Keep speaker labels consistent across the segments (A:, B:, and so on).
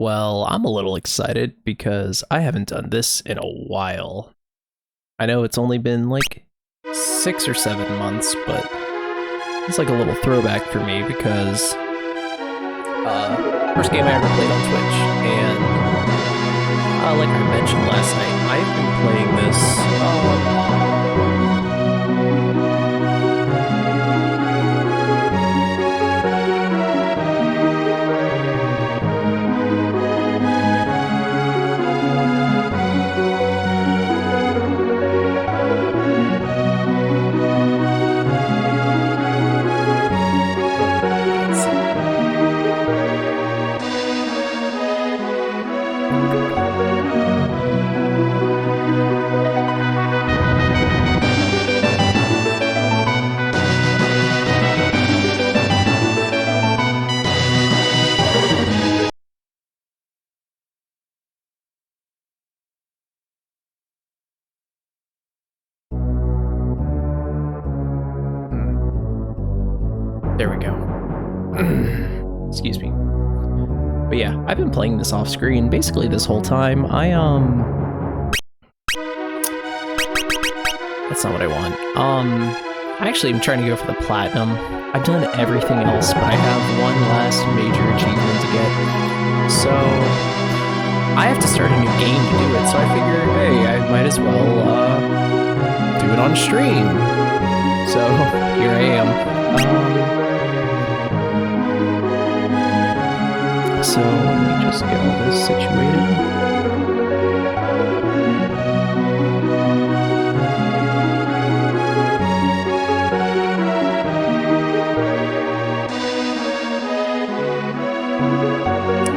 A: Well, I'm a little excited because I haven't done this in a while. I know it's only been like 6 or 7 months, but it's like a little throwback for me because first game I ever played on Twitch, and like I mentioned last night, I've been playing this there we go. Excuse me. But yeah, I've been playing this off screen basically this whole time. That's not what I want. I actually am trying to go for the platinum. I've done everything else, but I have one last major achievement to get. So I have to start a new game to do it, so I figure, hey, I might as well do it on stream. So here I am. So let me just get all this situated.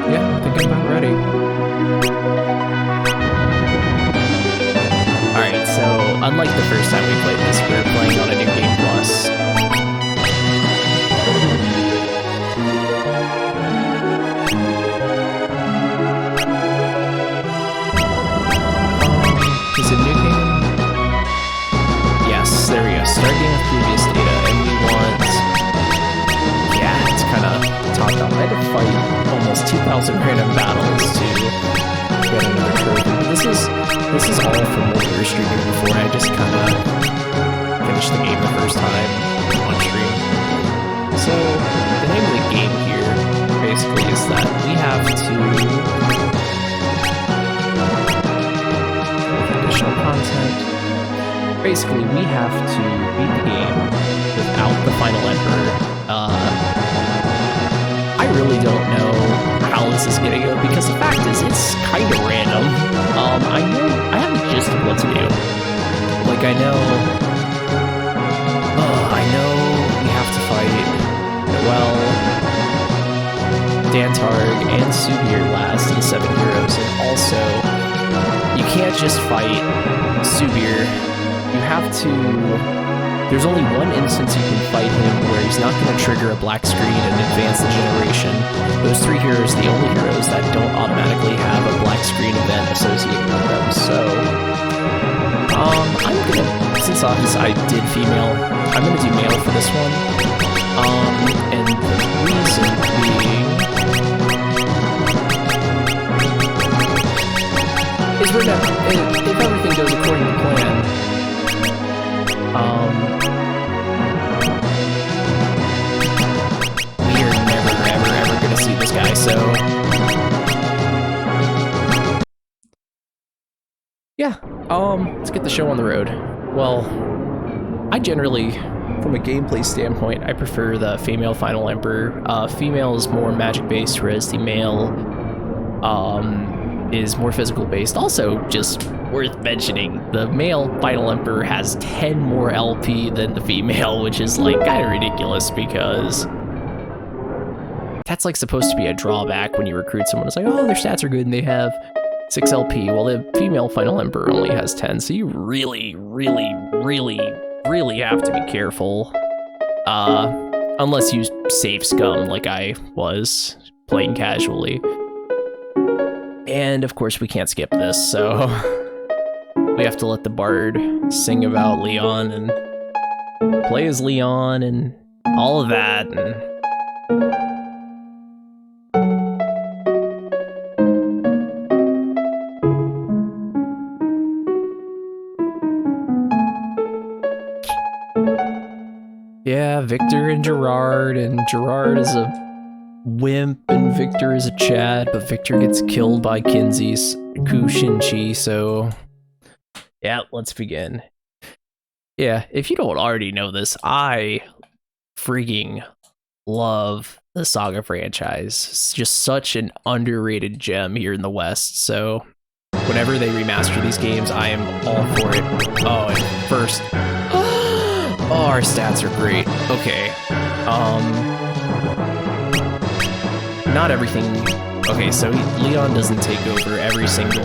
A: Yeah, I think I'm about ready. Alright, so unlike the first time we played this, we're playing on a new Game Plus. Is it new game? Yes, there we go. Start game with previous data, and we want... Yeah, it's kind of topped up. I had to fight almost 2,000 random battles to get another trophy. But this is all from what we were streaming before. I just kind of finished the game the first time on stream. So, the name of the game here, basically, is that we have to... content. Basically, we have to beat the game without the final emperor. I really don't know how this is gonna go because the fact is, it's kind of random. I have a gist of what to do. Like, I know we have to fight Noel, Dantarg, and Subir last in 7 heroes, and also you can't just fight Subir. You have to... There's only one instance you can fight him where he's not going to trigger a black screen and advance the generation. Those 3 heroes are the only heroes that don't automatically have a black screen event associated with them. So, I'm gonna... Since I did female, I'm gonna do male for this one. And the reason being... is we're never, if everything goes according to plan, we are never, ever gonna see this guy, so... Yeah, let's get the show on the road. Well, I generally, from a gameplay standpoint, I prefer the female Final Emperor. Female is more magic-based, whereas the male, is more physical based. Also, just worth mentioning, the male Final Emperor has 10 more LP than the female, which is like kind of ridiculous because that's like supposed to be a drawback when you recruit someone. It's like, oh, their stats are good and they have 6 LP. Well, the female Final Emperor only has 10, so you really have to be careful. Unless you save scum like I was playing casually. And of course we can't skip this, so we have to let the bard sing about Leon and play as Leon and all of that. And Yeah, Victor and Gerard is a wimp and Victor is a Chad, but Victor gets killed by Kinsey's Kushinchi, so yeah, let's begin. Yeah, if you don't already know this, I freaking love the SaGa franchise. It's just such an underrated gem here in the West, so whenever they remaster these games, I am all for it. Oh, and first, oh, our stats are great. Okay, not everything. Okay, so Leon doesn't take over every single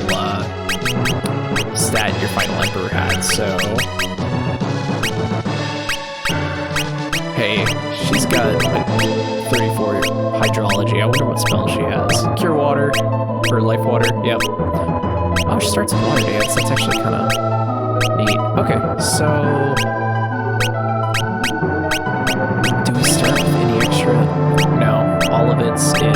A: stat your final emperor had, so hey, she's got like 34 hydrology. I wonder what spell she has. Cure water or life water. Yep. Oh, she starts with water dance. That's actually kind of neat. Okay, so do we start with any extra? No, all of it's in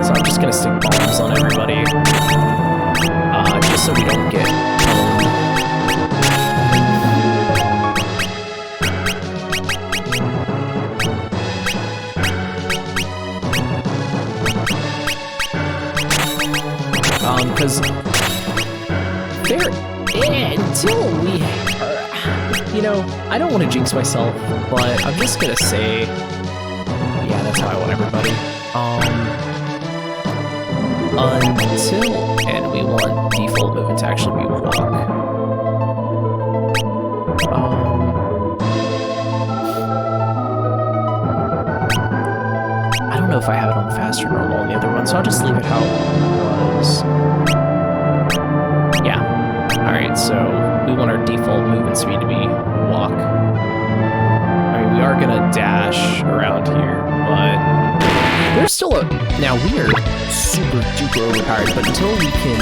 A: so I'm just gonna stick bombs on everybody, just so we don't get because they're until we, you know, I don't want to jinx myself, but I'm just gonna say, yeah, that's how I want everybody. Until, and we want default movement to actually be walk. I don't know if I have it on fast or normal on the other one, so I'll just leave it how it was. Yeah. Alright, so we want our default movement speed to be walk. I mean, we are gonna dash around here, but there's still a... Now, we are super duper overpowered, but until we can...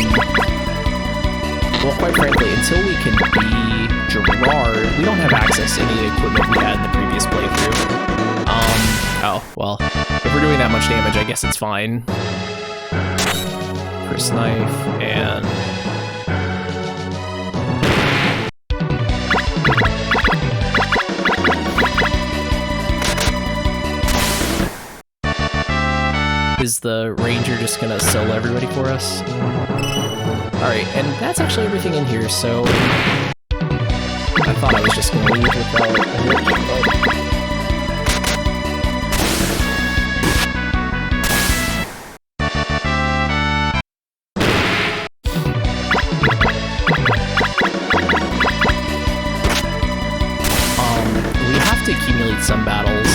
A: Well, quite frankly, until we can be Gerard, we don't have access to any of the equipment we had in the previous playthrough. Oh, well, if we're doing that much damage, I guess it's fine. Chris Knife, and... Is the ranger just gonna solo everybody for us? Alright, and that's actually everything in here, so... I thought I was just gonna leave without a glitch, but... we have to accumulate some battles.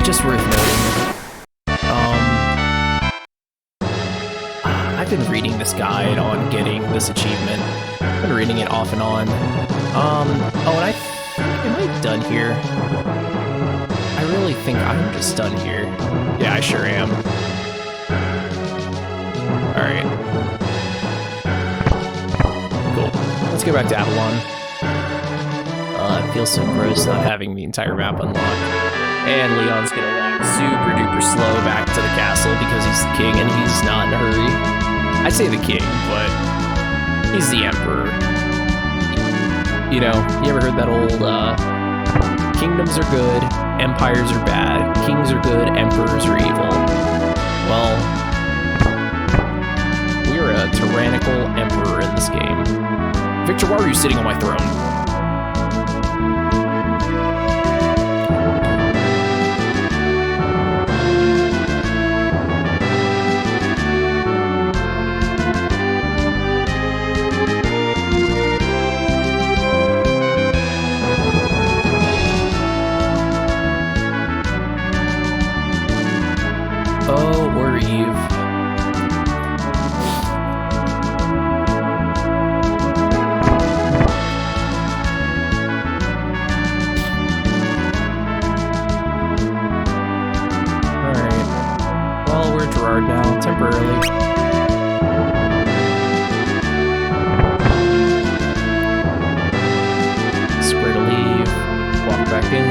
A: Just worth noting. I've been reading this guide on getting this achievement. I've been reading it off and on. Oh, and am I done here? I really think I'm just done here. Yeah, I sure am. Alright. Cool. Let's go back to Avalon. It feels so gross not having the entire map unlocked. And Leon's gonna walk super duper slow back to the castle because he's the king and he's not in a hurry. I say the king, but he's the emperor. You know, you ever heard that old, kingdoms are good, empires are bad, kings are good, emperors are evil. Well, we're a tyrannical emperor in this game. Victor, why are you sitting on my throne? Oh, or Eve. Alright. Well, we're Gerard now, temporarily. Square to leave. Walk back in.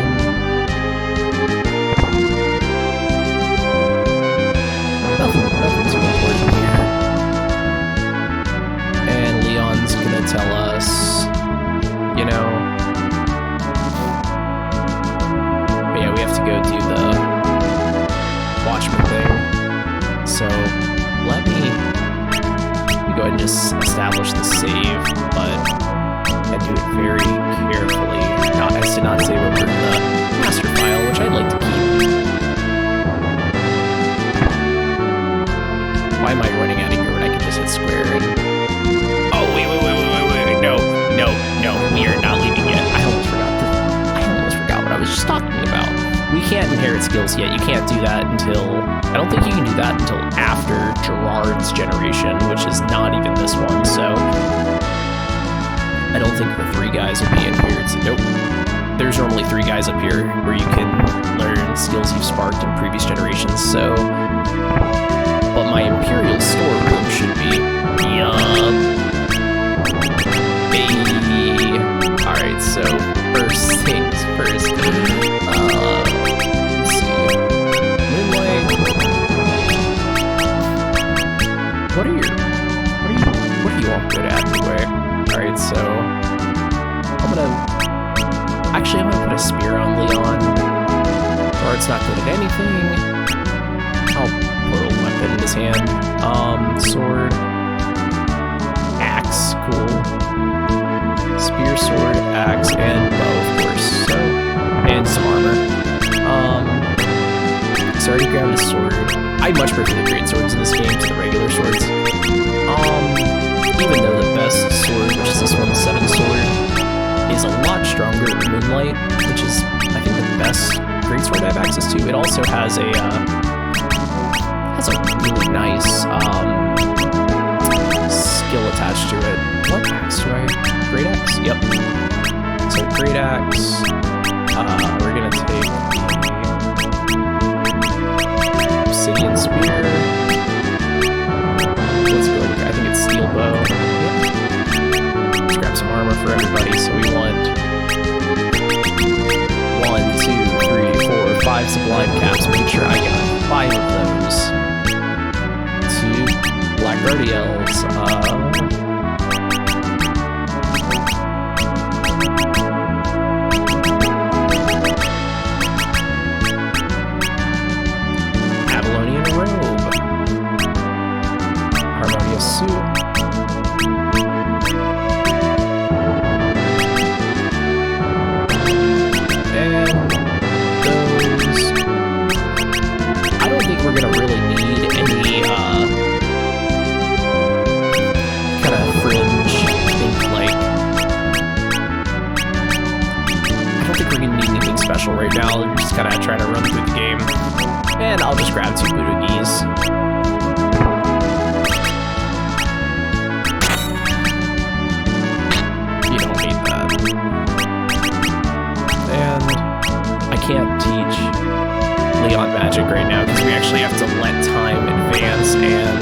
A: Nothing too important here. establish the save, but I do it very carefully. Now, I did not save over the master file, which I'd like to keep. Why am I running out of here when I can just hit square and... Oh, wait, no, we are not leaving yet. I almost forgot what I was just talking about. We can't inherit skills yet. You can't do that until... I don't think you can do that until after Gerard's generation, which is not even this one, so... I don't think the 3 guys will be inherited. Nope. There's normally 3 guys up here where you can learn skills you've sparked in previous generations, so... But my Imperial storeroom should be... Alright, so first things first. Let's see. Moonlight. What are you all good at anyway? Alright, so I'm gonna put a spear on Leon. Gerard's not good at anything. I'll put a weapon in his hand. Sword. Axe, cool. Spear, sword, axe, and bow, of course. So, and some armor. So I already grabbed a sword. I much prefer the great swords in this game to the regular swords. Even though the best sword, which is this one, the 7 sword, is a lot stronger in Moonlight, which is, I think, the best great sword I have access to. It also has a really nice skill attached to it. What axe do I have? Great axe? Yep. So great axe. We're gonna take the obsidian spear. Let's go. I think it's steel bow. Yep. Let's grab some armor for everybody. So we want 1, 2, 3, 4, 5 sublime caps. Make sure I got 5 of those. 2 black guardiels. Right now, we're just kind of trying to run through the game, and I'll just grab 2 Budogis. You don't need that. And I can't teach Leon magic right now because we actually have to let time advance and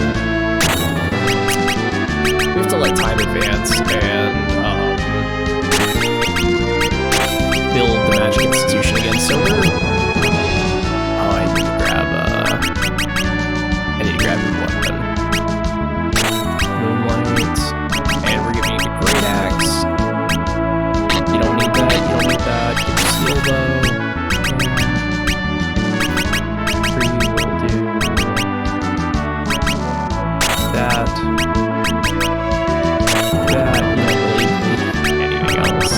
A: build the magic institution again. So we're... Oh, I need to grab a weapon. Moonlight. And we're giving you the great axe. You don't need that, Give me steel bow. Three will do that. That, you don't really need anything else.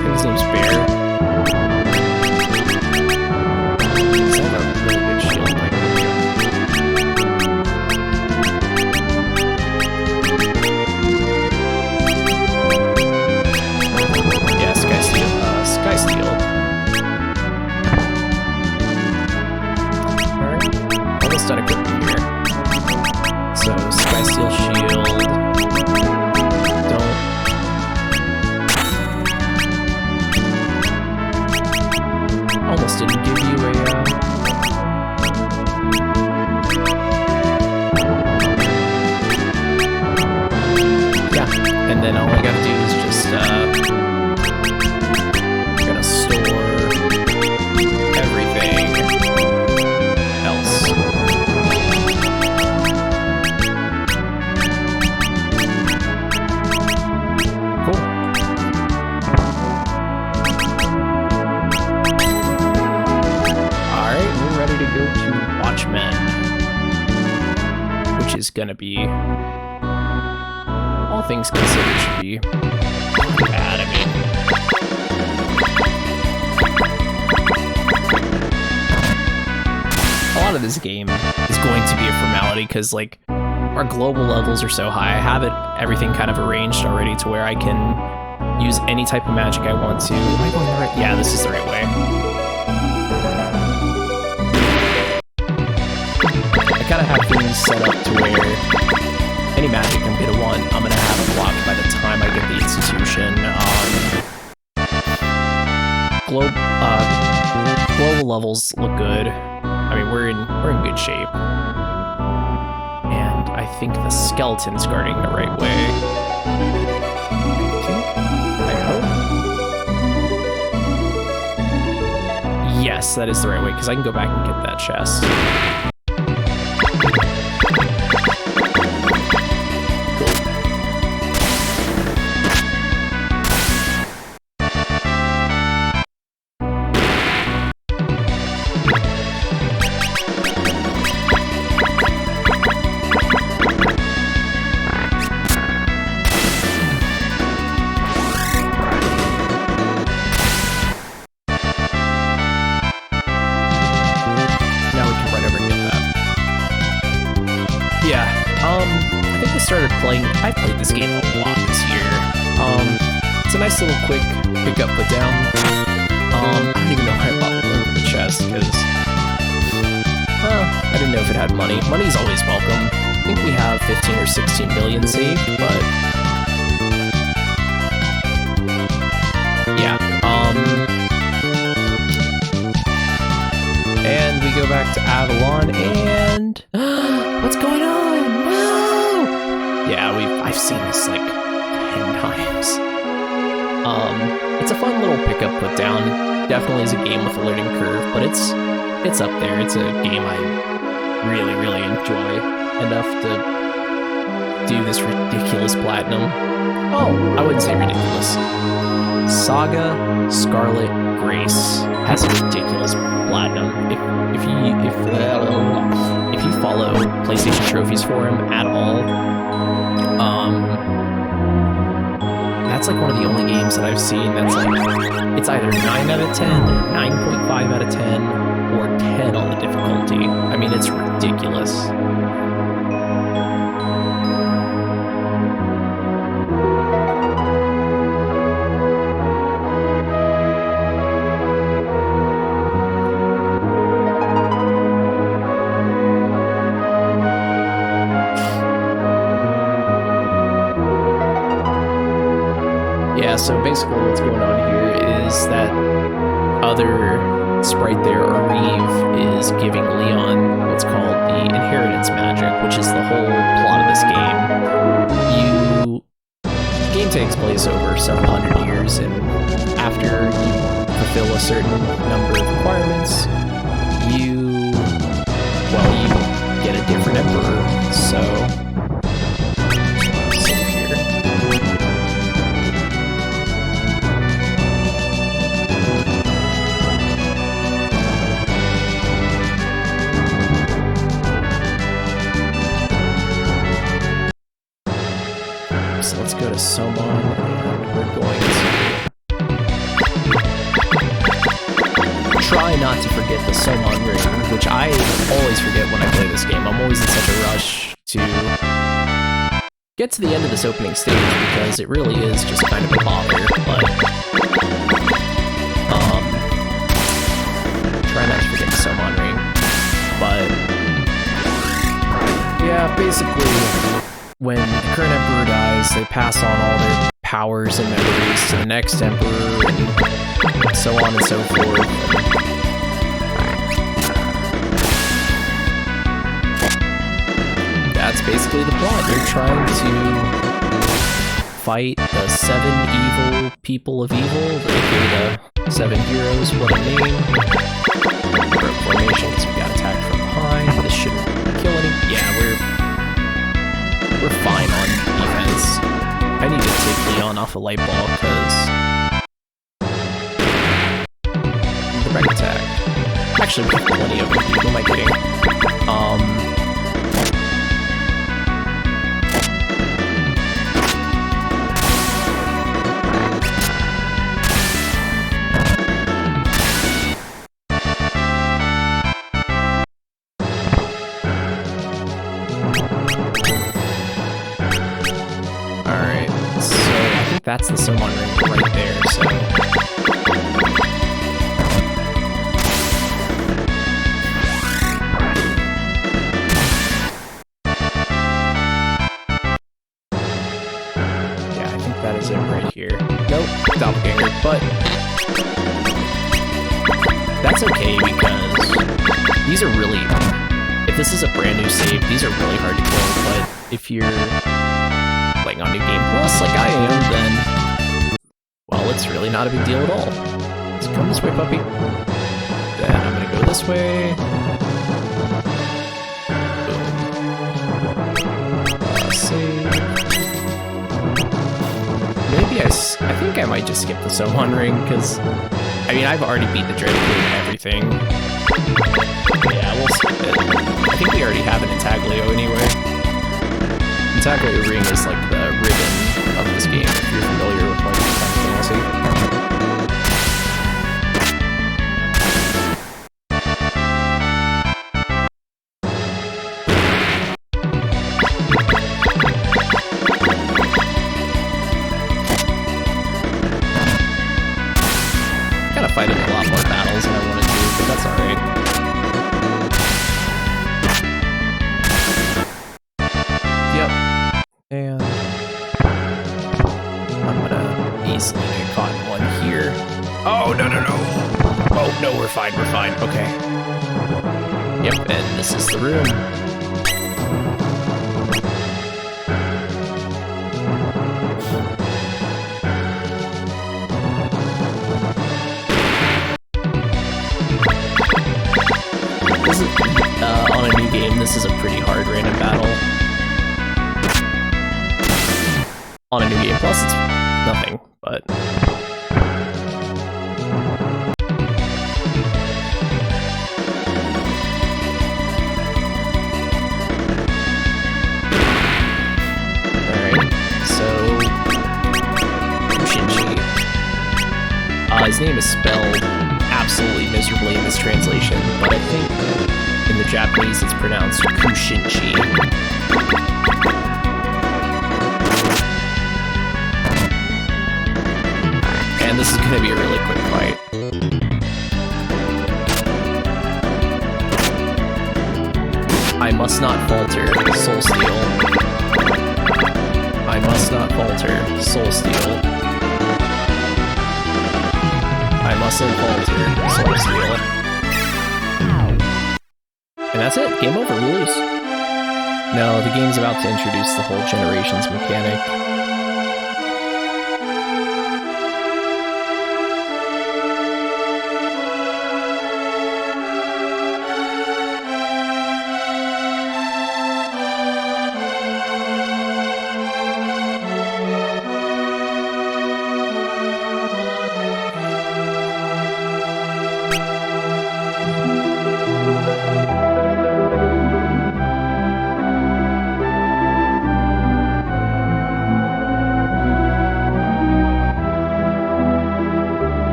A: His name's Bear. then all I gotta do is just gotta store everything else. Cool. Alright, we're ready to go to Watchmen, which is gonna be, all things considered, should be bad. I mean, a lot of this game is going to be a formality because, like, our global levels are so high. I have everything kind of arranged already to where I can use any type of magic I want to. Am I going the right? Yeah, this is the right way. I kind of have things set up to where any magic I'm gonna want, I'm gonna have it blocked by the time I get the institution. Global levels look good. I mean, we're in good shape, and I think the skeleton's guarding the right way. I hope. Yes, that is the right way because I can go back and get that chest. I've played this game a lot this year. It's a nice little quick pick up, put down. I don't even know why I bought the chest, because I didn't know if it had money. Money's always welcome. I think we have 15 or 16 million saved, but yeah. And we go back to Avalon, and what's going on? Yeah, I've seen this like 10 times. It's a fun little pickup put down. Definitely is a game with a learning curve, but it's up there. It's a game I really, really enjoy enough to do this ridiculous platinum. Oh, I wouldn't say ridiculous. SaGa Scarlet Grace has a ridiculous platinum. If you follow PlayStation Trophies for him at all, that's like one of the only games that I've seen that's like, it's either 9 out of 10, 9.5 out of 10, or 10 on the difficulty. I mean, it's ridiculous. Yeah, so basically what's going on here is that other sprite there, Areve, is giving Leon what's called the inheritance magic, which is the whole plot of this game. The game takes place over several hundred years, and after you fulfill a certain number of requirements, you get a different emperor, so let's go to Somon, and we're going to try not to forget the Somon ring, which I always forget when I play this game. I'm always in such a rush to get to the end of this opening stage because it really is just kind of a bother, but try not to forget the Somon ring. But yeah, basically, when the current emperor dies, they pass on all their powers and memories to the next emperor, and so on and so forth. That's basically the plot. They're trying to fight the 7 evil people of evil, aka the 7 heroes, what a name. Broke formation because we got attacked from behind. This shouldn't kill any. Yeah, we're fine on defense. I need to take Leon off a light ball because the red attack. Actually, we have plenty of them. Who am I kidding? That's the summon ring right there, so... Yeah, I think that is it right here. Nope, doppelganger, but... That's okay, because... These are really... If this is a brand new save, these are really hard to kill, but if you're... playing on New Game Plus like I am, then, well, it's really not a big deal at all. So come this way, puppy. Then I'm gonna go this way. Boom. Save. Maybe I think I might just skip the Sohan ring, because, I mean, I've already beat the Dread Queen and everything. Yeah, we'll skip it. I think we already have an Intaglio anyway. Intaglio ring is like the ribbon of this game, if you're familiar with like Final Fantasy. Gotta fight in a lot more battles than I wanted to, but that's alright. And I'm gonna easily get caught in one here. Oh, no. Oh, no, we're fine, okay. Yep, and this is the room. This is, on a new game, this is a pretty hard random battle. On a New Game Plus, it's nothing, but... Alright, so... Kushinji. His name is spelled absolutely miserably in this translation, but I think in the Japanese it's pronounced Kushinji. And this is going to be a really quick fight. I must not falter, Soul Steel. I must not falter, Soul Steel. I mustn't falter, Soul Steel. And that's it, game over, we lose. No, the game's about to introduce the whole generations mechanic.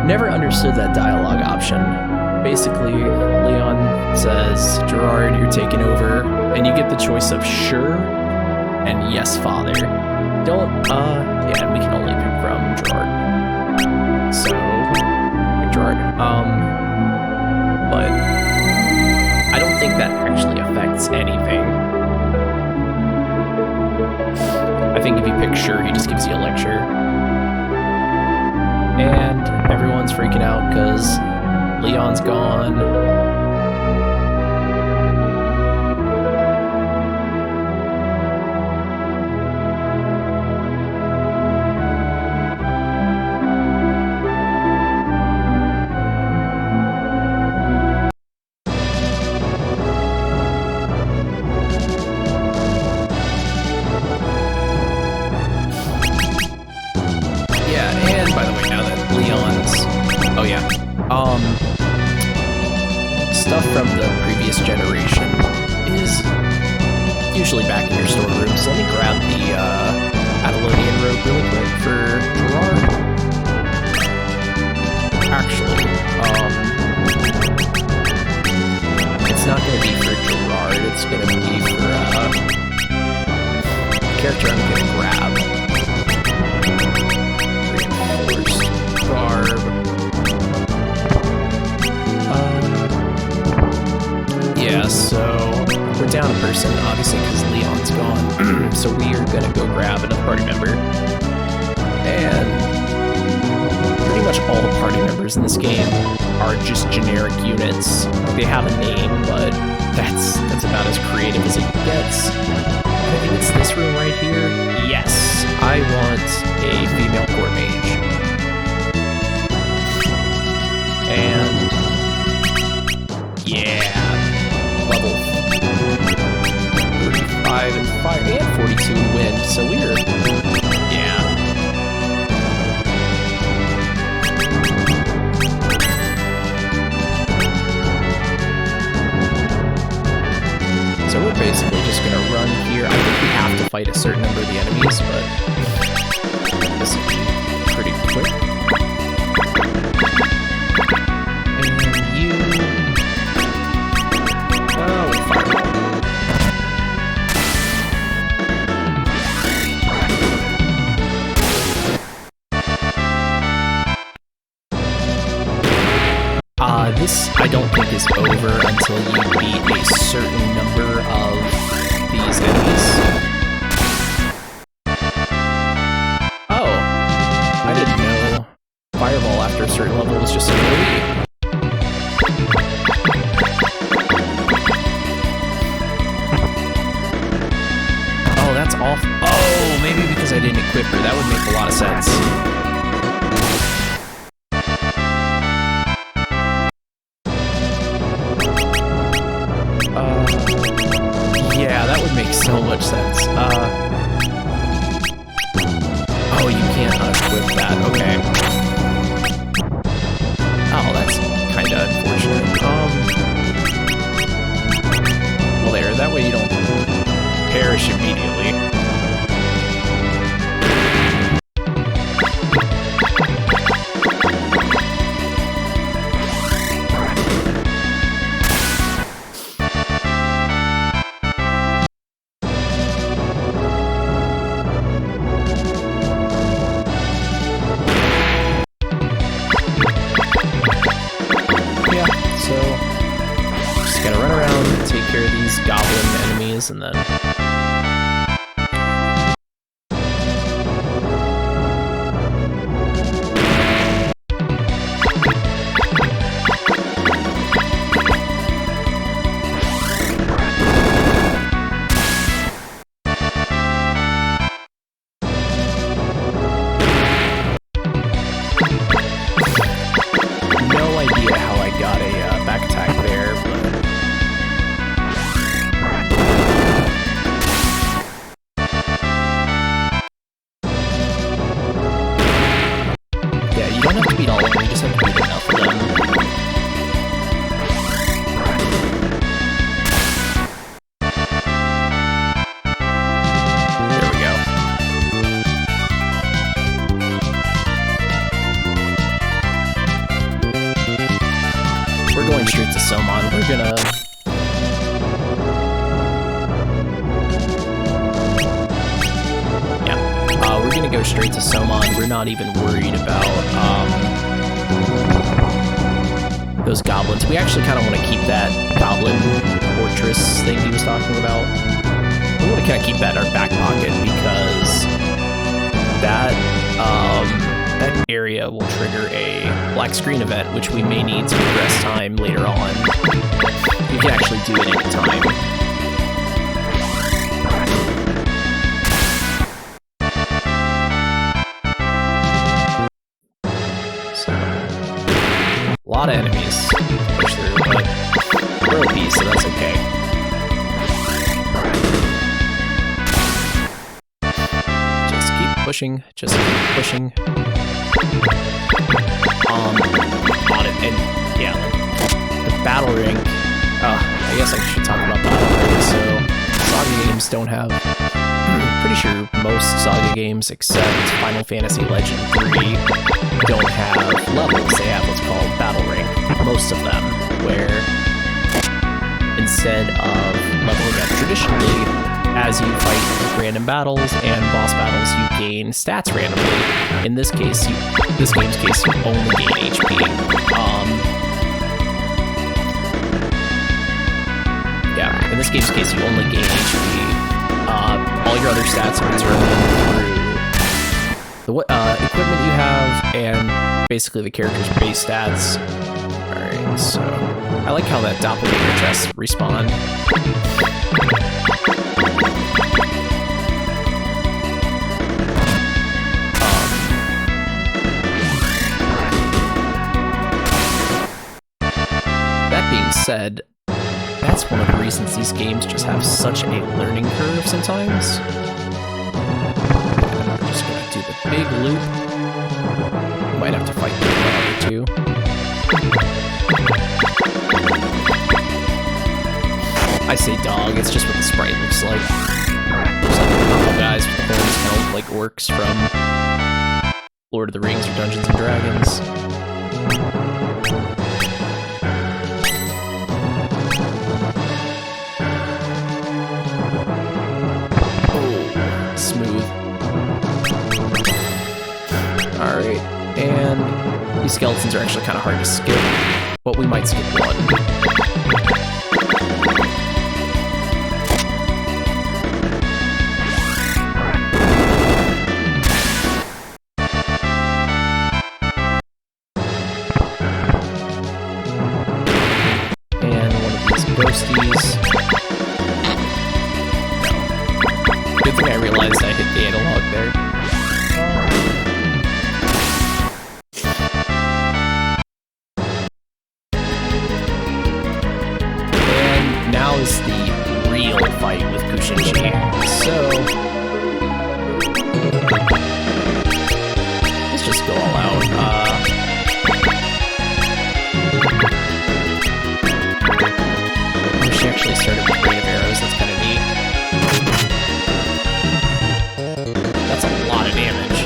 A: Never understood that dialogue option. Basically, Leon says, Gerard, you're taking over, and you get the choice of sure and yes, father. Yeah, we can only pick from Gerard. So, pick Gerard. But I don't think that actually affects anything. I think if you pick sure, he just gives you a lecture. And everyone's freaking out because Leon's gone. Stuff from the previous generation is usually back in your storeroom, so let me grab the Adelonian robe really quick for Gerard. Actually, it's not going to be for Gerard, it's going to be for a character I'm going to grab. Reinforced garb. Yeah, so we're down a person, obviously, because Leon's gone. So we are going to go grab another party member. And pretty much all the party members in this game are just generic units. They have a name, but that's about as creative as it gets. I think it's this room right here. Yes, I want a female court mage. And yeah, level 35 in fire and 42 in wind, so we're, yeah. So we're basically just gonna run here. I think we have to fight a certain number of the enemies, but this will be pretty quick. And you... oh, we fireball. This, I don't think, is over until you beat a certain number of these enemies. Oh, I didn't know Fireball after a certain level was just an AoE. Oh, that's off. Oh, maybe because I didn't equip her. That would make a lot of sense. Yeah, that would make so much sense. Oh, you can't unequip that. Okay. Oh, that's kind of unfortunate. Well, there. That way you don't perish immediately. And then no idea how I got a back attack there, but beat all of them, you just have to beat enough of them. There we go. We're going straight to Somon. We're gonna... we're gonna go straight to Somon. We're not even worried about those goblins. We actually kind of want to keep that goblin fortress thing he was talking about. We want to kind of keep that in our back pocket because that that area will trigger a black screen event, which we may need to progress time later on. You can actually do it any time. A lot of enemies to push through, but we're OP, so that's okay. Just keep pushing, just keep pushing. On it, and most SaGa games except Final Fantasy Legend 3 don't have levels. They have what's called Battle Rank, most of them, where instead of leveling up traditionally, as you fight random battles and boss battles, you gain stats randomly. In this game's case, you only gain HP. In this game's case, you only gain HP. All your other stats are determined through the equipment you have and basically the character's base stats. Alright, so I like how that doppelganger chests respawn. That being said, that's one of the reasons these games just have such a learning curve sometimes. I'm just gonna do the big loop. Might have to fight the other two. I say dog, it's just what the sprite looks like. Looks like the purple guys with the horns, kind of look like orcs from Lord of the Rings or Dungeons and Dragons. Alright, and these skeletons are actually kind of hard to skip, but we might skip one. And one of these ghosties. No. Good thing I realized I hit the analog there. Now is the real fight with Kushinchi. So let's just go all out. She actually started with Rain of Arrows, that's kind of neat. That's a lot of damage.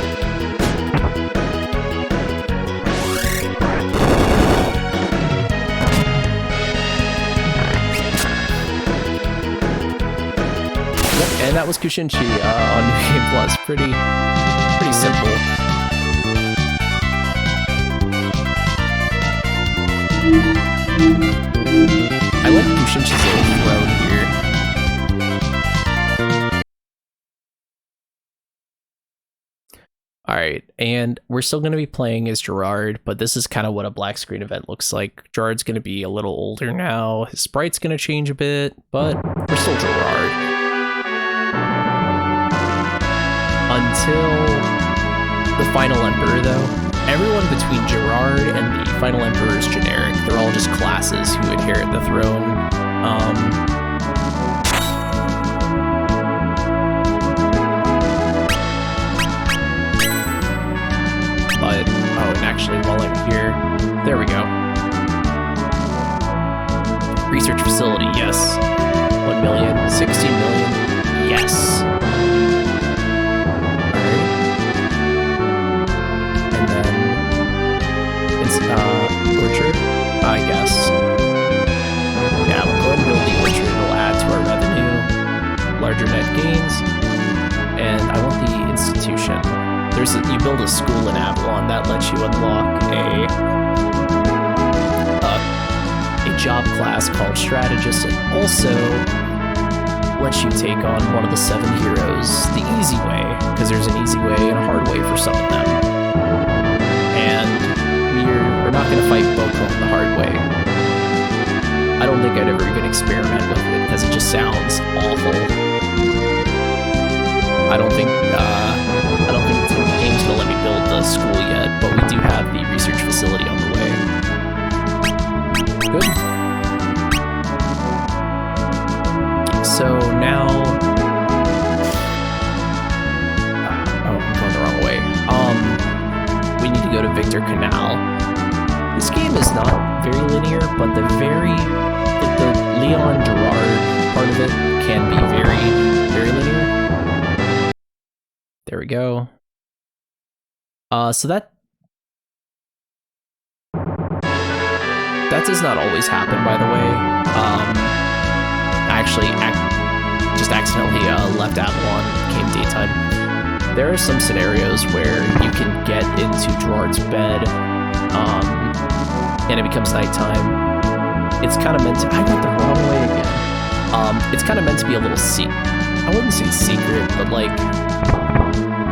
A: And that was Kushinchi on New Game Plus. Pretty simple. I like Kushinchi's little throne here. Alright, and we're still going to be playing as Gerard, but this is kind of what a black screen event looks like. Gerard's going to be a little older now. His sprite's going to change a bit, but we're still Gerard. Until the Final Emperor, though, everyone between Gerard and the Final Emperor is generic. They're all just classes who inherit the throne. But, oh, and actually, while I'm here, there we go. Research facility, yes. 1 million, 16 million, yes. Orchard, I guess. Yeah, we'll go ahead and build the orchard. It'll add to our revenue, larger net gains, and I want the institution. You build a school in Avalon that lets you unlock a job class called strategist. It also lets you take on one of the 7 heroes the easy way, because there's an easy way and a hard way for some of them. We're not going to fight Boko the hard way. I don't think I'd ever even experiment with it because it just sounds awful. I don't think the game's going to let me build the school yet, but we do have the research facility on the way. Good. So now... oh, I'm going the wrong way. We need to go to Victor Canal. This game is not very linear, but the Leon Gerard part of it can be very, very linear. There we go. So that does not always happen, by the way. I actually just accidentally left Avalon, came daytime. There are some scenarios where you can get into Gerard's bed, and it becomes nighttime. It's kind of meant to... I went the wrong way again. It's kind of meant to be a little I wouldn't say secret, but like...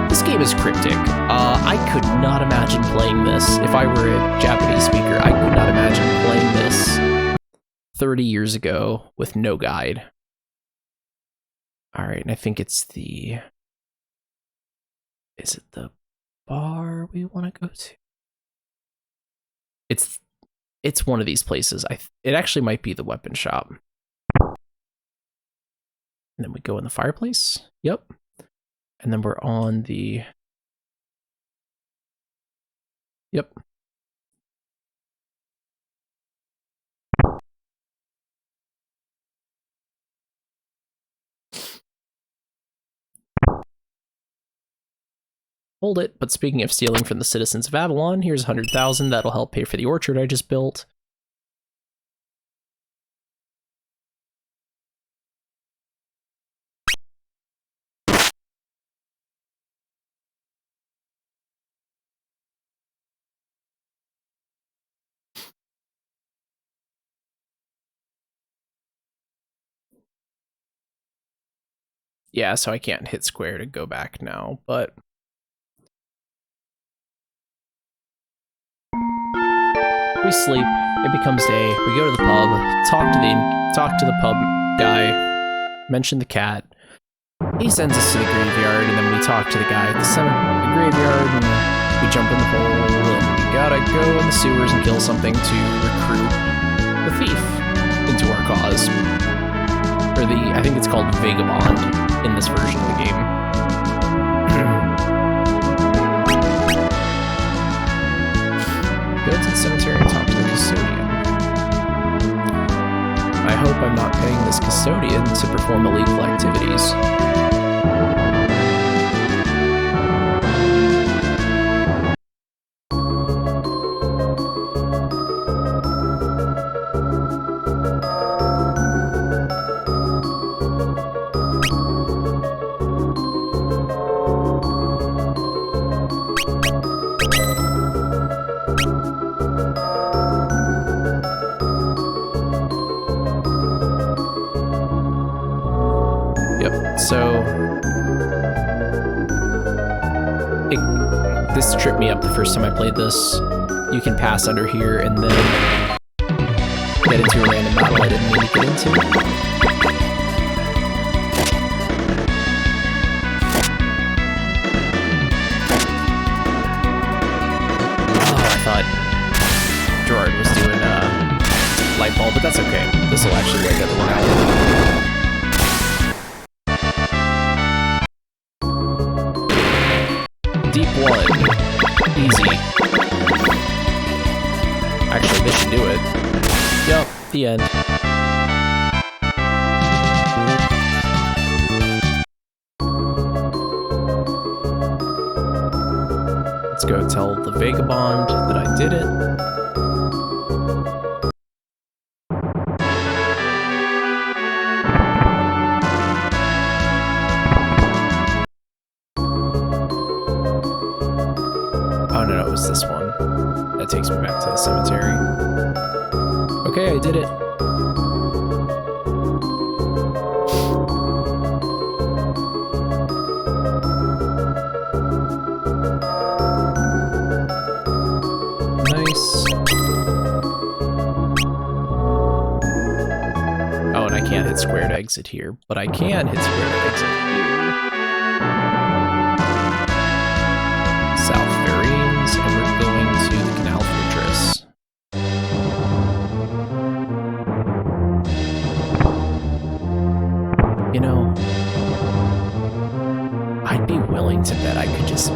A: This game is cryptic. I could not imagine playing this. If I were a Japanese speaker, I could not imagine playing this 30 years ago with no guide. Alright, and I think it's the... Is it the bar we want to go to? It's one of these places. It actually might be the weapon shop. And then we go in the fireplace. Yep. And then we're on the... Yep. Hold it, but speaking of stealing from the citizens of Avalon, here's 100,000. That'll help pay for the orchard I just built. Yeah, so I can't hit square to go back now, but... We sleep, it becomes day, we go to the pub, talk to the pub guy, mention the cat. He sends us to the graveyard, and then we talk to the guy at the graveyard, and we jump in the hole, and we gotta go in the sewers and kill something to recruit the thief into our cause. Or I think it's called Vagabond in this version of the game. Go to the cemetery and talk to the custodian. I hope I'm not paying this custodian to perform illegal activities. This tripped me up the first time I played this. You can pass under here and then get into a random battle I didn't mean to get into. Oh, I thought Gerard was doing light bulb, but that's okay. This will actually wake everyone out. Deep 1. Easy. Actually, this should do it. Yup, the end. Let's go tell the Vagabond that I did it. This one. That takes me back to the cemetery. Okay, I did it. Nice. Oh, and I can't hit square to exit here, but I can hit square to exit here. South Ferries, and we're going to the Canal Fortress. You know, I'd be willing to bet I could just...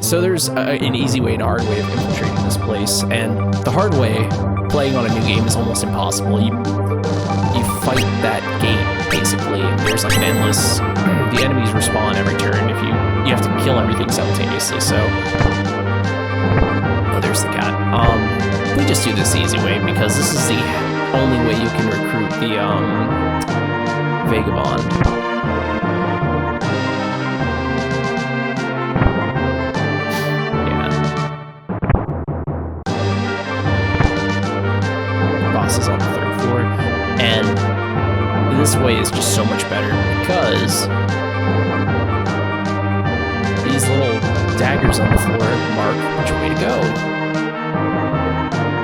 A: So there's an easy way and a hard way of infiltrating this place, and the hard way, playing on a new game, is almost impossible. You fight that gate, basically. There's like an endless... The enemies respawn every turn if you have to kill everything simultaneously, so... Oh, there's the cat. We just do this the easy way, because this is the only way you can recruit the, Vagabond. Yeah. The boss is on the 3rd floor, and this way is just so much better, because these little daggers on the floor mark which way to go.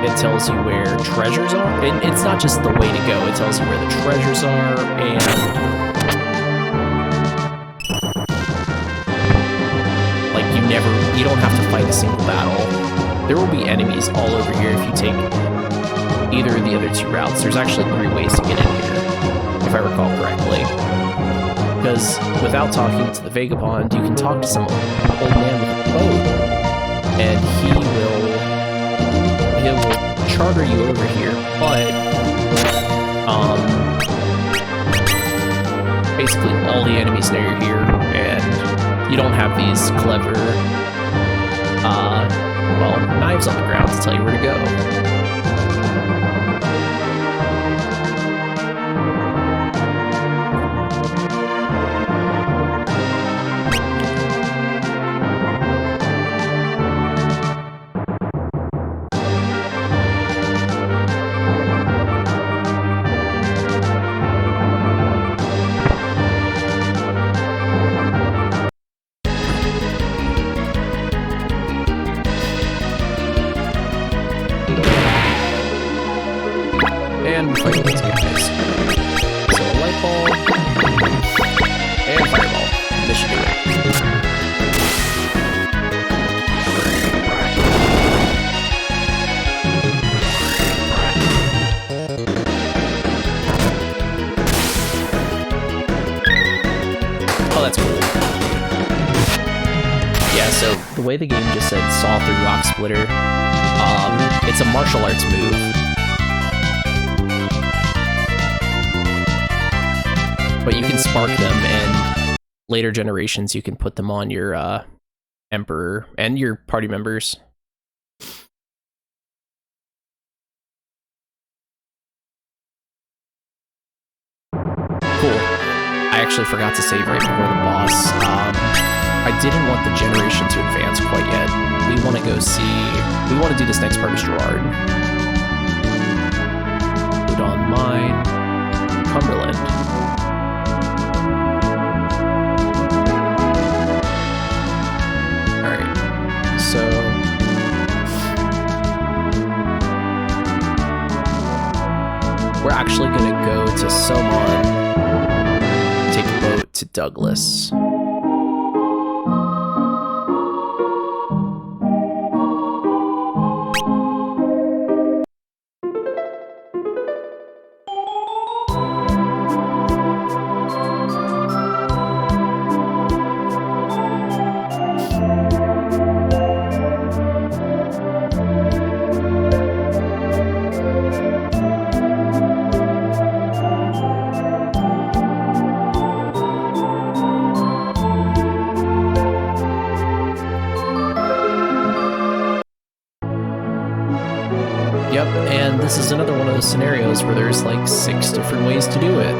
A: It tells you where treasures are. It's not just the way to go, it tells you where the treasures are, and like you don't have to fight a single battle. There will be enemies all over here if you take either of the other 2 routes. There's actually 3 ways to get in here, if I recall correctly. Because without talking to the Vagabond, you can talk to some old man with a boat, and he'll charter you over here, but basically all the enemies know you're here, and you don't have these clever well, knives on the ground to tell you where to go. And we fight these guys. So a light ball and fireball. This should do it. Oh, that's cool. Yeah, so the way the game just said saw through rock splitter, it's a martial arts move. But you can spark them, and later generations you can put them on your Emperor and your party members. Cool. I actually forgot to save right before the boss. I didn't want the generation to advance quite yet. We want to go see... We want to do this next part of Gerard. Put on mine. Cumberland. So we're actually going to go to Somon, take a boat to Douglas. Yep, and this is another one of those scenarios where there's like 6 different ways to do it.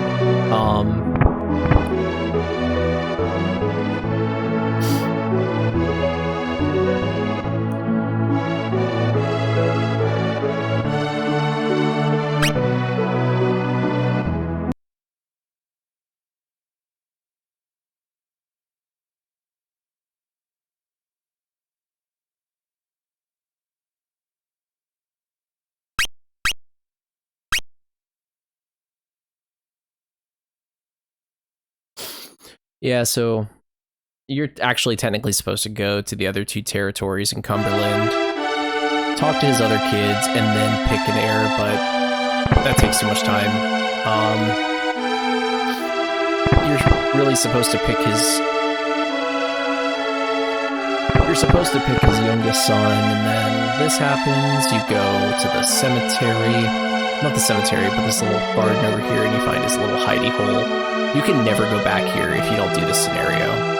A: Yeah, so you're actually technically supposed to go to the other 2 territories in Cumberland, talk to his other kids, and then pick an heir, but that takes too much time. You're really supposed to pick his... You're supposed to pick his youngest son, and then this happens, you go to the cemetery, not the cemetery, but this little garden over here, and you find this little hidey hole. You can never go back here if you don't do this scenario.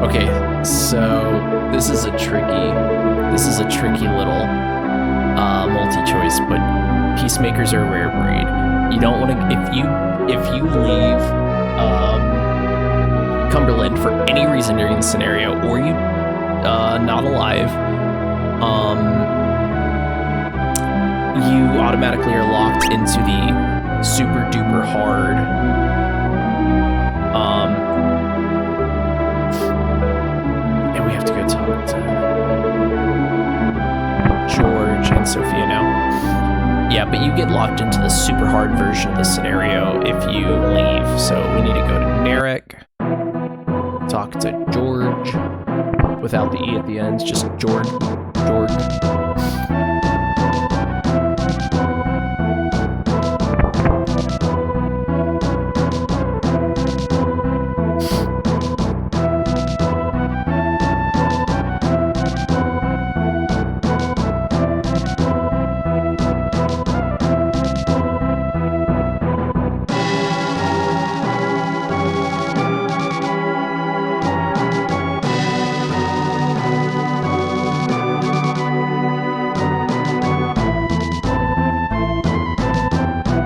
A: Okay, so this is a tricky little multi-choice, but peacemakers are a rare breed. You don't want to if you leave Cumberland for any reason during the scenario, or you not alive, you automatically are locked into the super duper hard and we have to go talk to George and Sophia now. Yeah, but you get locked into the super hard version of the scenario if you leave. So we need to go to Narek, talk to George without the E at the end, just George.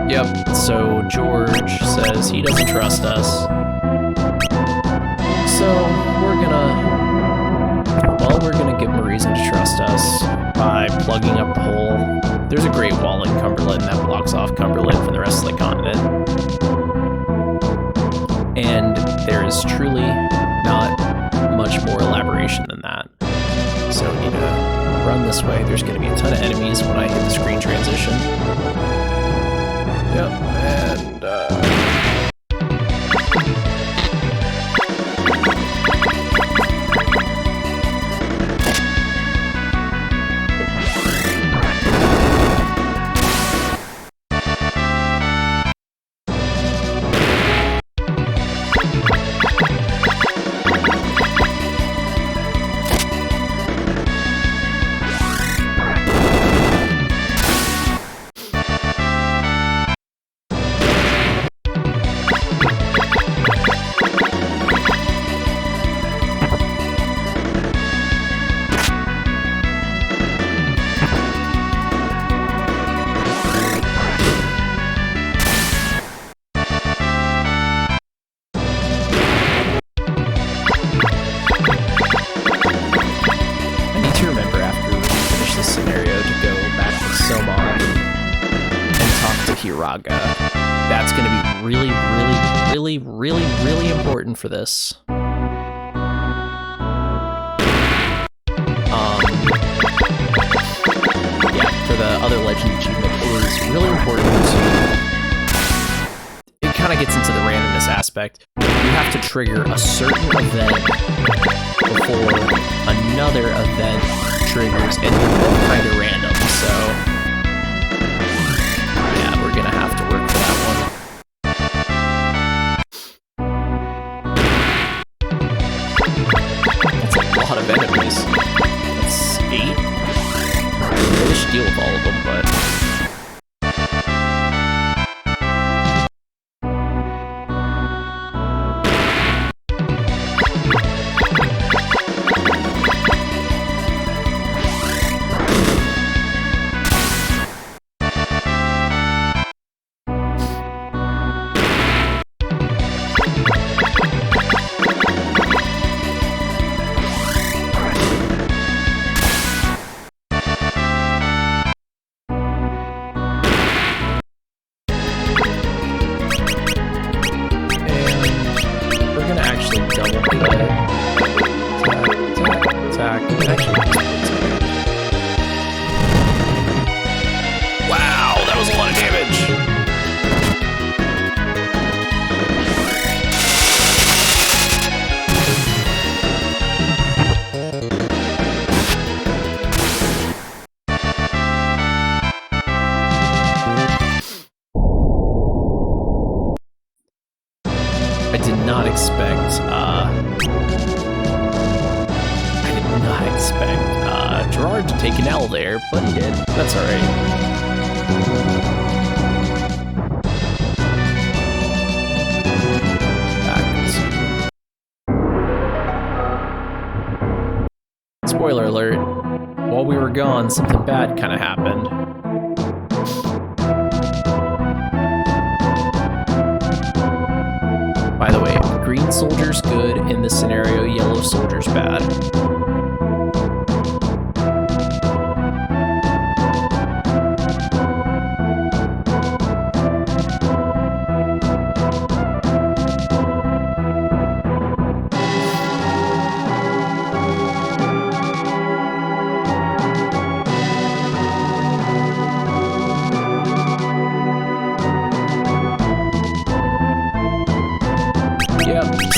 A: Yep, so George says he doesn't trust us. So we're gonna give him a reason to trust us by plugging up the hole. There's a great wall in Cumberland that blocks off Cumberland from the rest of the continent. And there is truly not much more elaboration than that. So we need to run this way. There's gonna be a ton of enemies when I hit the screen transition. Yep, and SaGa. That's going to be really important for this. Yeah, for the other legend achievement, it is really important to... It kind of gets into the randomness aspect. You have to trigger a certain event before another event triggers, and they're both kind of random, so... Gonna have to work for that one. That's a lot of enemies. That's 8. I should deal with all of them, but... not expect Gerard to take an L there, but he did. That's alright. Spoiler alert, while we were gone, something bad kind of happened. By the way, green soldier's good in this scenario, yellow soldier's bad.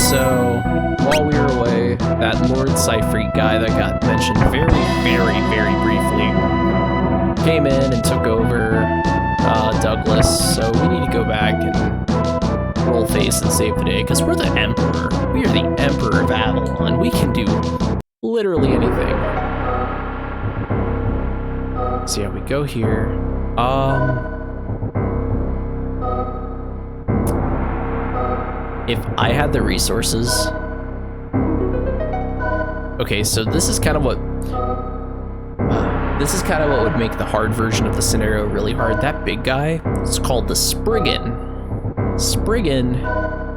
A: So, while we were away, that Lord Cypher guy that got mentioned very briefly came in and took over Douglas, so we need to go back and roll face and save the day, because we're the Emperor. We are the Emperor of Avalon. We can do literally anything. So yeah, we go here. If I had the resources... Okay, so this is kind of what... this is kind of what would make the hard version of the scenario really hard. That big guy is called the Spriggan. Spriggan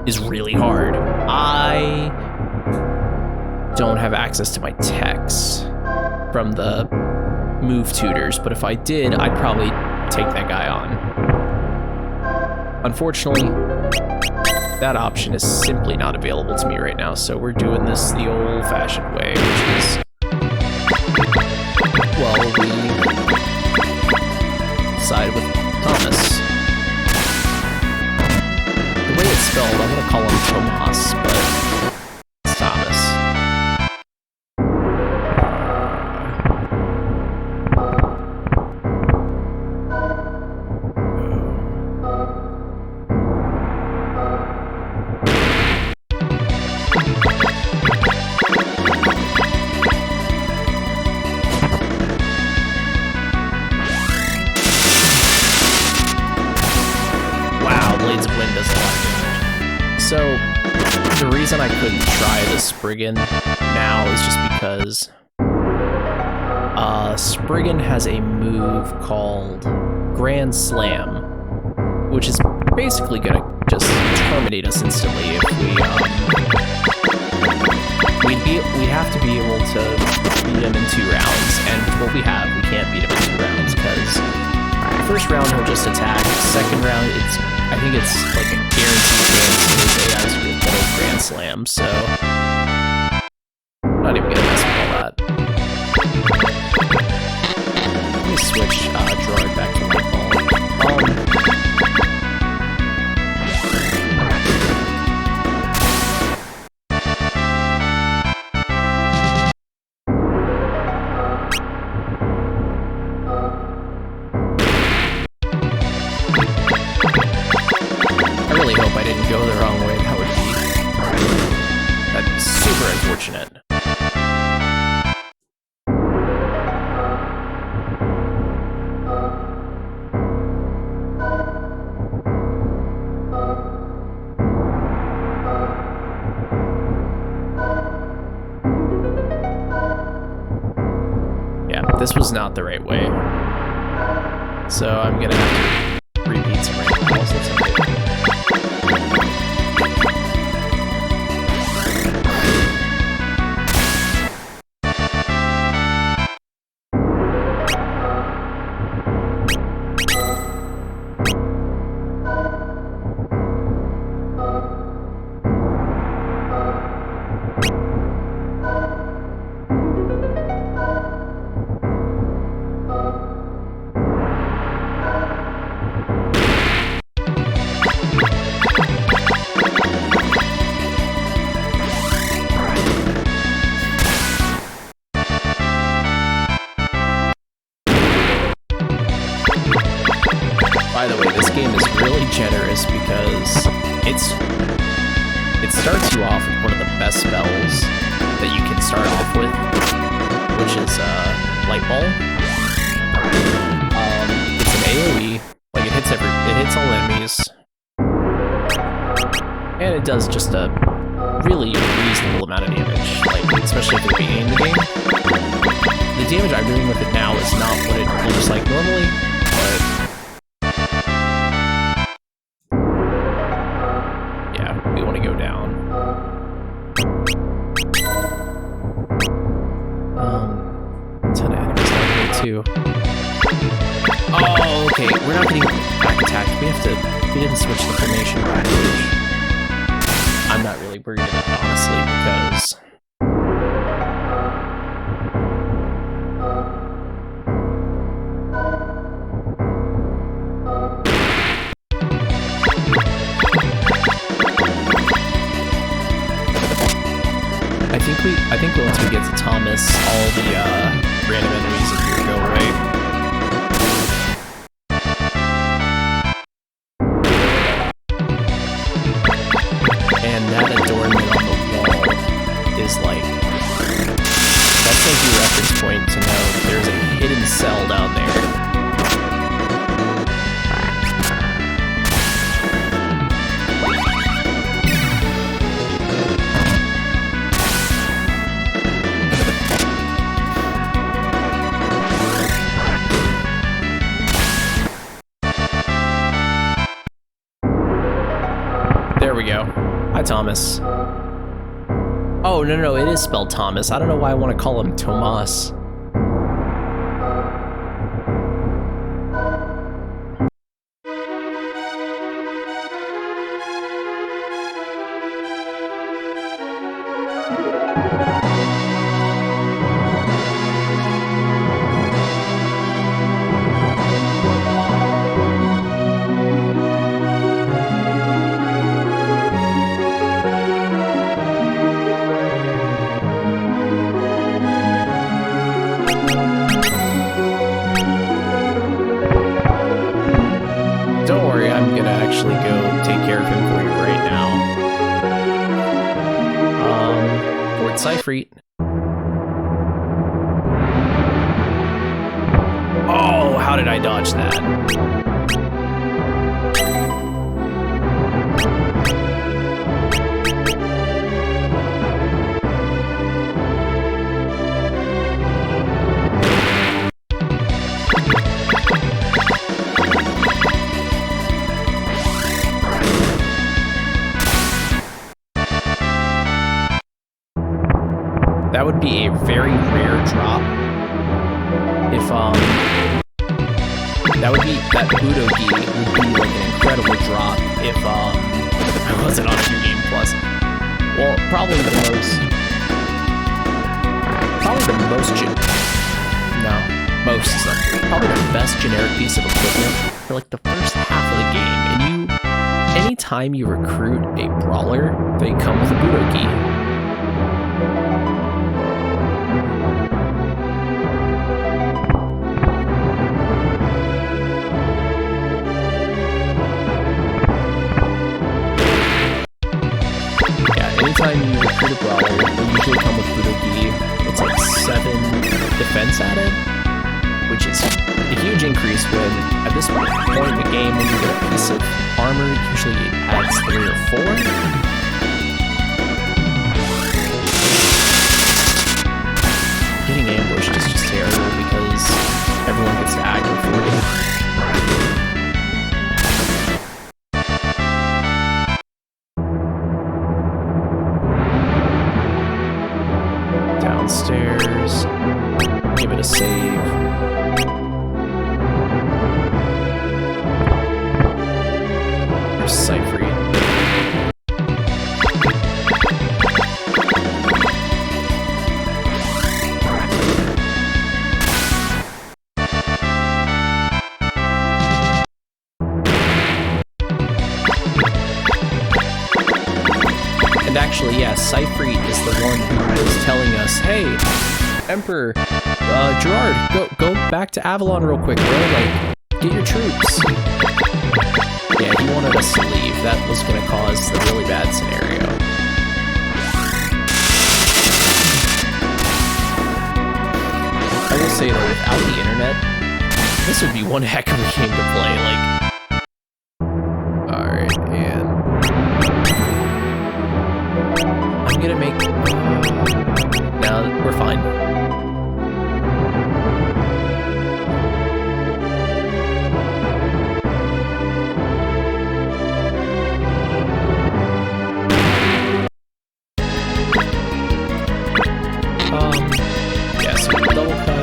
A: is really hard. I don't have access to my techs from the move tutors, but if I did, I'd probably take that guy on. Unfortunately, that option is simply not available to me right now, so we're doing this the old-fashioned way, which is, well, we side with Thomas. The way it's spelled, I'm gonna call him Tomas, but it's Thomas. So, the reason I couldn't try the Spriggan now is just because Spriggan has a move called Grand Slam, which is basically gonna just terminate us instantly if we'd have to be able to beat him in 2 rounds, and with what we have, we can't beat him in 2 rounds, because the first round he'll just attack, second round I think it's like a guaranteed chance that his AI's will get a Grand Slam, so I'm not even gonna mess with all that. Let me switch Gerard back to Lightball. Go the wrong way, that'd be super unfortunate. Yeah, this was not the right way. So I'm gonna have to repeat some random calls. That's okay. By the way, this game is really generous because it's starts you off with one of the best spells that you can start off with, which is Light Ball. It's an AoE, like it hits all enemies, and it does just a really reasonable amount of damage, like especially at the beginning of the game. The damage I'm doing with it now is not what it looks like normally, but yeah, we want to go down. 10 enemies down here too. Oh, okay, we're not getting back attacked. We didn't switch the formation back, which I'm not really worried about, honestly, because I think once we get to Thomas, all the random enemies in here go away. And that adornment on the wall is like, that's like your reference point to know that there's a hidden cell down there. There we go. Hi, Thomas. Oh, no, it is spelled Thomas. I don't know why I want to call him Tomas. Actually go take care of him for you right now. Fort Seifried. Oh, how did I dodge that? That would be a very rare drop. If that Budogi would be like an incredible drop if I wasn't on New Game Plus. Well, probably the most best generic piece of equipment for like the first half of the game. And anytime you recruit a brawler, they come with a Budogi. Anytime you recruit a brawler, they usually come with Budogi. It's like 7 defense added, which is a huge increase when, at this point in the game, when you get a piece of armor, it usually adds 3 or 4. Getting ambushed is just terrible because everyone gets to aggro for you. Downstairs, give it a save. There's Seifried. And actually, yeah, Seifried is the one who was telling us, hey, Emperor, Gerard, go back to Avalon real quick, bro, like, get your troops. Yeah, he wanted us to leave. That was going to cause the really bad scenario. say that without the internet, this would be one heck of a game to play. Like, all right, and I'm gonna make. No, we're fine. Yeah, so double cut,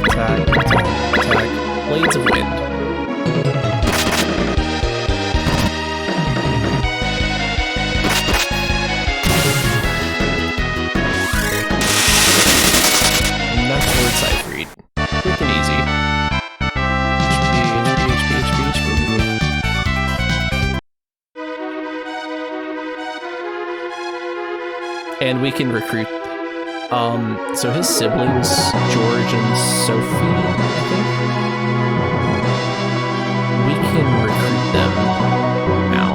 A: attack, attack, attack, blades of wind. And that's word sight read. Quick and easy. And we can recruit. So his siblings, George and Sophie, I think, we can recruit them now.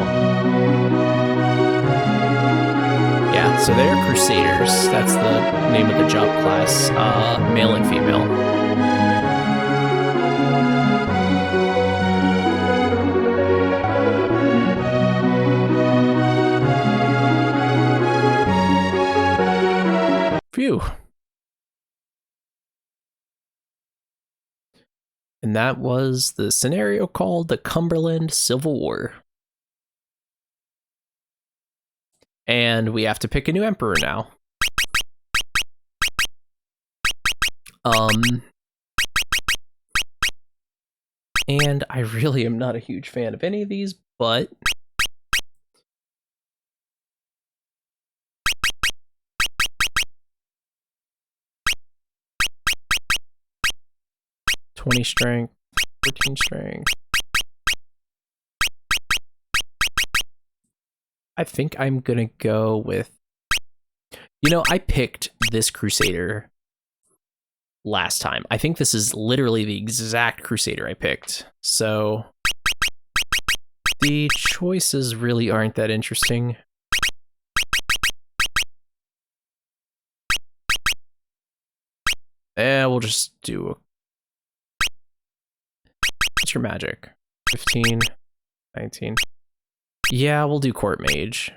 A: Yeah, so they're Crusaders. That's the name of the job class, male and female. Phew. And that was the scenario called the Cumberland Civil War. And we have to pick a new emperor now. And I really am not a huge fan of any of these, but .20 strength, 14 strength. I think I'm gonna go with, you know, I picked this Crusader last time. I think this is literally the exact Crusader I picked. So the choices really aren't that interesting. We'll just do a, what's your magic? 15, 19. Yeah, we'll do Court Mage.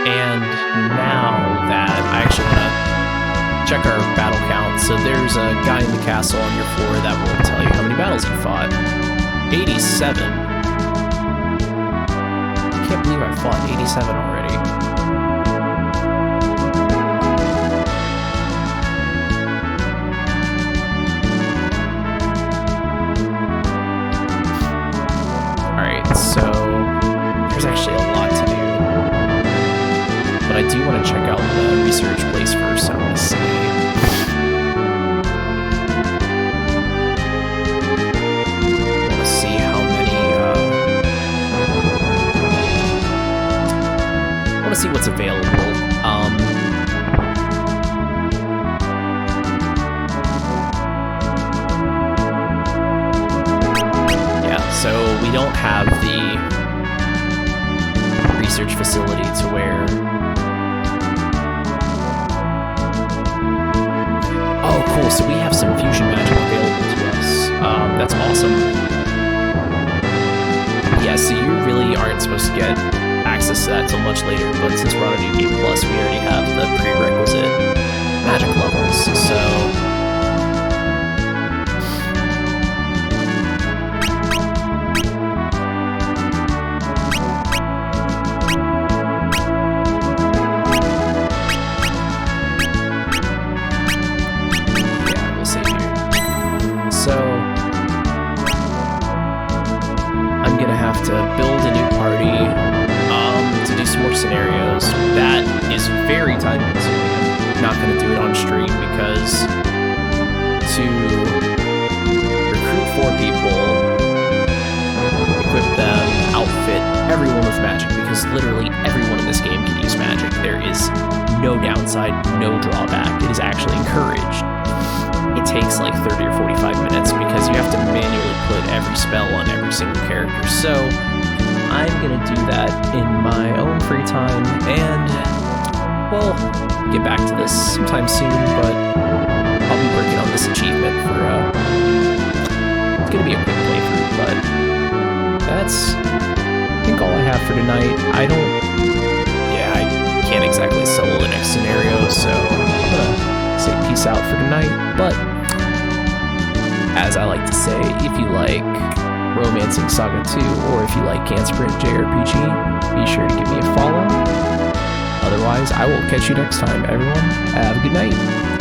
A: And now that I actually want to check our battle count, so there's a guy in the castle on your floor that will tell you how many battles you fought. 87. I can't believe I fought 87 already. Alright, so there's actually a lot to do. But I do want to check out the research place first. I want to see. See what's available. Yeah, so we don't have the research facility to where. Oh, cool. So we have some fusion magic available to us. That's awesome. Yeah, so you really aren't supposed to get access to that until much later, but since we're on a New Game Plus, we already have the prerequisite magic levels, so yeah, we'll see here. So I'm gonna have to build a new party to do some more scenarios. That is very time consuming. I'm not going to do it on stream because to recruit 4 people, equip them, outfit everyone with magic, because literally everyone in this game can use magic. There is no downside, no drawback. It is actually encouraged. it takes like 30 or 45 minutes because you have to manually put every spell on every single character. So I'm gonna do that in my own free time, and we'll get back to this sometime soon, but I'll be working on this achievement for it's gonna be a quick playthrough, but that's I think all I have for tonight. I can't exactly solo the next scenario, so I'm gonna say peace out for tonight. But as I like to say, if you like Romancing Saga 2, or if you like Can Sprint JRPG, be sure to give me a follow. Otherwise, I will catch you next time, everyone. Have a good night.